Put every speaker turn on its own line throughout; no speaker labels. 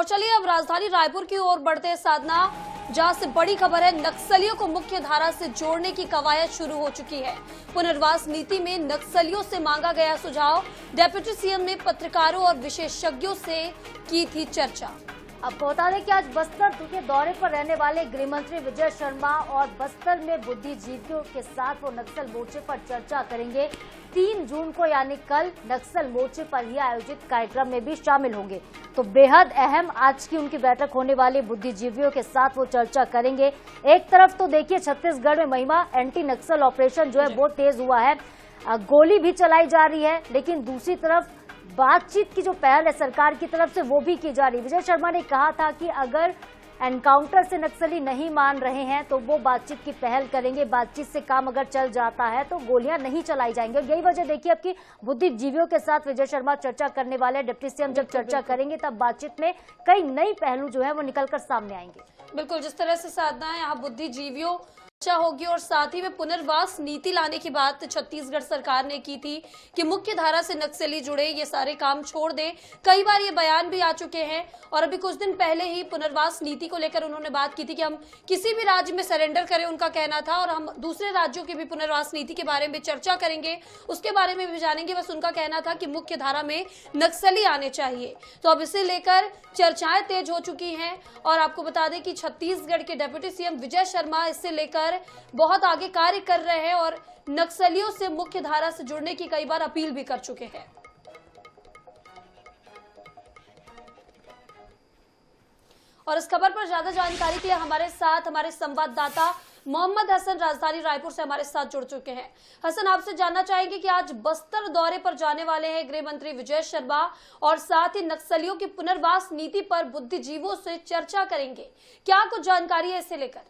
और चलिए अब राजधानी रायपुर की ओर बढ़ते हैं साधना, जहां से बड़ी खबर है। नक्सलियों को मुख्य धारा से जोड़ने की कवायद शुरू हो चुकी है। पुनर्वास नीति में नक्सलियों से मांगा गया सुझाव। डिप्टी सीएम ने पत्रकारों और विशेषज्ञों से की थी चर्चा।
आपको बता दें कि आज बस्तर के दौरे पर रहने वाले गृह मंत्री विजय शर्मा और बस्तर में बुद्धिजीवियों के साथ वो नक्सल मोर्चे पर चर्चा करेंगे। 3 जून को यानी कल नक्सल मोर्चे पर ही आयोजित कार्यक्रम में भी शामिल होंगे। तो बेहद अहम आज की उनकी बैठक होने वाली, बुद्धिजीवियों के साथ वो चर्चा करेंगे। एक तरफ तो देखिए छत्तीसगढ़ में महिमा एंटी नक्सल ऑपरेशन जो है वो तेज हुआ है, गोली भी चलाई जा रही है, लेकिन दूसरी तरफ बातचीत की जो पहल है सरकार की तरफ से वो भी की जा रही है। विजय शर्मा ने कहा था कि अगर एनकाउंटर से नक्सली नहीं मान रहे हैं तो वो बातचीत की पहल करेंगे, बातचीत से काम अगर चल जाता है तो गोलियां नहीं चलाई जाएंगी। और यही वजह देखिए अब कि बुद्धिजीवियों के साथ विजय शर्मा चर्चा करने वाले। डिप्टी सीएम जब चर्चा करेंगे तब बातचीत में कई नई पहलू जो है वो निकलकर सामने आएंगे।
बिल्कुल, जिस तरह से साधना है यहाँ बुद्धिजीवियों होगी और साथ ही में पुनर्वास नीति लाने की बात छत्तीसगढ़ सरकार ने की थी कि मुख्य धारा से नक्सली जुड़े, ये सारे काम छोड़ दें। कई बार ये बयान भी आ चुके हैं और अभी कुछ दिन पहले ही पुनर्वास नीति को लेकर उन्होंने बात की थी कि हम किसी भी राज्य में सरेंडर करें, उनका कहना था, और हम दूसरे राज्यों की भी पुनर्वास नीति के बारे में चर्चा करेंगे, उसके बारे में भी जानेंगे। बस उनका कहना था कि मुख्य धारा में नक्सली आने चाहिए। तो अब इसे लेकर चर्चाएं तेज हो चुकी हैं और आपको बता दें कि छत्तीसगढ़ के डिप्टी सीएम विजय शर्मा इससे लेकर बहुत आगे कार्य कर रहे हैं और नक्सलियों से मुख्य धारा से जुड़ने की कई बार अपील भी कर चुके हैं। और इस खबर पर ज्यादा जानकारी के लिए हमारे साथ हमारे संवाददाता मोहम्मद हसन राजधानी रायपुर से हमारे साथ जुड़ चुके हैं। हसन, आपसे जानना चाहेंगे कि आज बस्तर दौरे पर जाने वाले हैं गृह मंत्री विजय शर्मा और साथ ही नक्सलियों की पुनर्वास नीति पर बुद्धिजीवियों से चर्चा करेंगे। क्या कुछ जानकारी है इसे लेकर?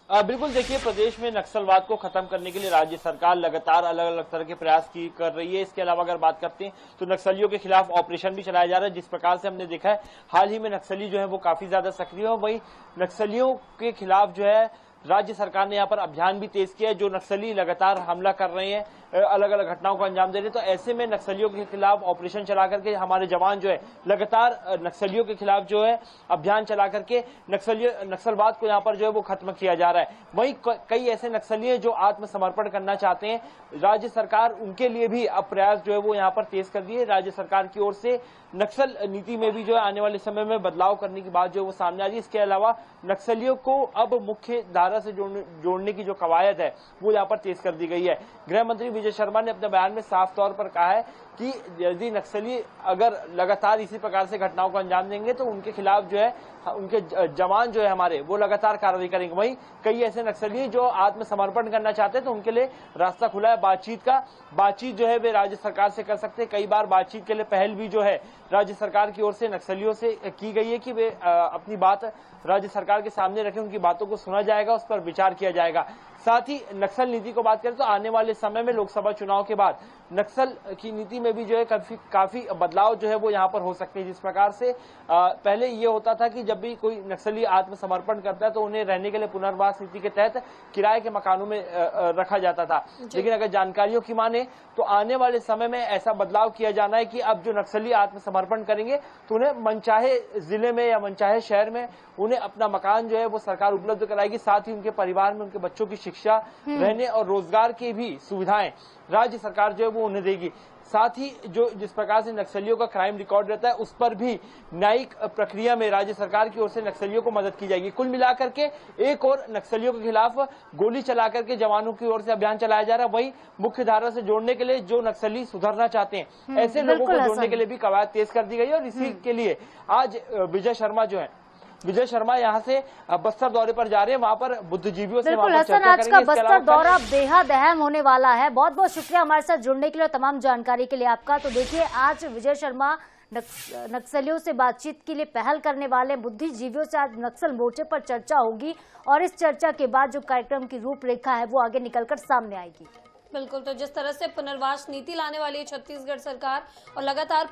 बिल्कुल, देखिए प्रदेश में नक्सलवाद को खत्म करने के लिए राज्य सरकार लगातार अलग अलग तरह के प्रयास कर रही है। इसके अलावा अगर बात करते हैं तो नक्सलियों के खिलाफ ऑपरेशन भी चलाया जा रहा है। जिस प्रकार से हमने देखा है हाल ही में नक्सली जो है वो काफी ज्यादा सक्रिय है। वही नक्सलियों के खिलाफ जो है राज्य सरकार ने यहाँ पर अभियान भी तेज किया है। जो नक्सली लगातार हमला कर रहे हैं, अलग अलग घटनाओं को अंजाम दे रहे हैं, तो ऐसे में नक्सलियों के खिलाफ ऑपरेशन चला करके हमारे जवान जो है लगातार नक्सलियों के खिलाफ जो है अभियान चला करके नक्सलवाद को यहाँ पर जो है वो खत्म किया जा रहा है। वहीं कई ऐसे नक्सली हैं जो आत्मसमर्पण करना चाहते हैं। राज्य सरकार उनके लिए भी अब प्रयास जो है वो यहाँ पर तेज कर दिए। राज्य सरकार की ओर से नक्सल नीति में भी जो है आने वाले समय में बदलाव करने की बात जो है वो सामने आ रही है। इसके अलावा नक्सलियों को अब मुख्य धारा से जोड़ने की जो कवायद है वो यहाँ पर तेज कर दी गई है। गृह मंत्री विजय शर्मा ने अपने बयान में साफ तौर पर कहा है कि यदि नक्सली अगर लगातार इसी प्रकार से घटनाओं को अंजाम देंगे तो उनके खिलाफ जो है उनके जवान जो है हमारे वो लगातार कार्रवाई करेंगे। वहीं कई ऐसे नक्सली जो आत्मसमर्पण करना चाहते हैं तो उनके लिए रास्ता खुला है बातचीत का। बातचीत जो है वे राज्य सरकार से कर सकते हैं। कई बार बातचीत के लिए पहल भी जो है राज्य सरकार की ओर से नक्सलियों से की गई है कि वे अपनी बात राज्य सरकार के सामने रखें, उनकी बातों को सुना जाएगा, उस पर विचार किया जाएगा। साथ ही नक्सल नीति को बात करें तो आने वाले समय में लोकसभा चुनाव के बाद नक्सल की नीति में भी जो है काफी बदलाव जो है वो यहाँ पर हो सकते हैं। जिस प्रकार से पहले ये होता था कि जब भी कोई नक्सली आत्मसमर्पण करता है तो उन्हें रहने के लिए पुनर्वास नीति के तहत किराए के मकानों में रखा जाता था। लेकिन अगर जानकारियों की माने तो आने वाले समय में ऐसा बदलाव किया जाना है कि अब जो नक्सली आत्मसमर्पण करेंगे तो उन्हें मनचाहे जिले में या मनचाहे शहर में उन्हें अपना मकान जो है वो सरकार उपलब्ध कराएगी। साथ ही उनके परिवार में उनके बच्चों की शिक्षा, रहने और रोजगार की भी सुविधाएं राज्य सरकार जो है वो उन्हें देगी। साथ ही जो जिस प्रकार से नक्सलियों का क्राइम रिकॉर्ड रहता है उस पर भी न्यायिक प्रक्रिया में राज्य सरकार की ओर से नक्सलियों को मदद की जाएगी। कुल मिलाकर के एक और नक्सलियों के खिलाफ गोली चला करके जवानों की ओर से अभियान चलाया जा रहा है। वही मुख्य धारा से जोड़ने के लिए जो नक्सली सुधरना चाहते हैं ऐसे लोगों को जोड़ने के लिए भी कवायद तेज कर दी गई है। और इसी के लिए आज विजय शर्मा यहाँ से बस्तर दौरे पर जा रहे हैं, वहाँ पर बुद्धिजीवियों से
बिल्कुल हसन, आज का बस्तर दौरा बेहद अहम होने वाला है। बहुत बहुत शुक्रिया हमारे साथ जुड़ने के लिए, तमाम जानकारी के लिए आपका। तो देखिए आज विजय शर्मा नक्सलियों से बातचीत के लिए पहल करने वाले, बुद्धिजीवियों से आज नक्सल मोर्चे पर चर्चा होगी और इस चर्चा के बाद जो कार्यक्रम की रूपरेखा है वो आगे निकलकर सामने आएगी।
बिल्कुल, तो जिस तरह से पुनर्वास नीति लाने वाली है छत्तीसगढ़ सरकार और लगातार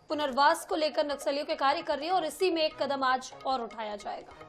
पुनर्वास को लेकर नक्सलियों के कार्य कर रही है और इसी में एक कदम आज और उठाया जाएगा।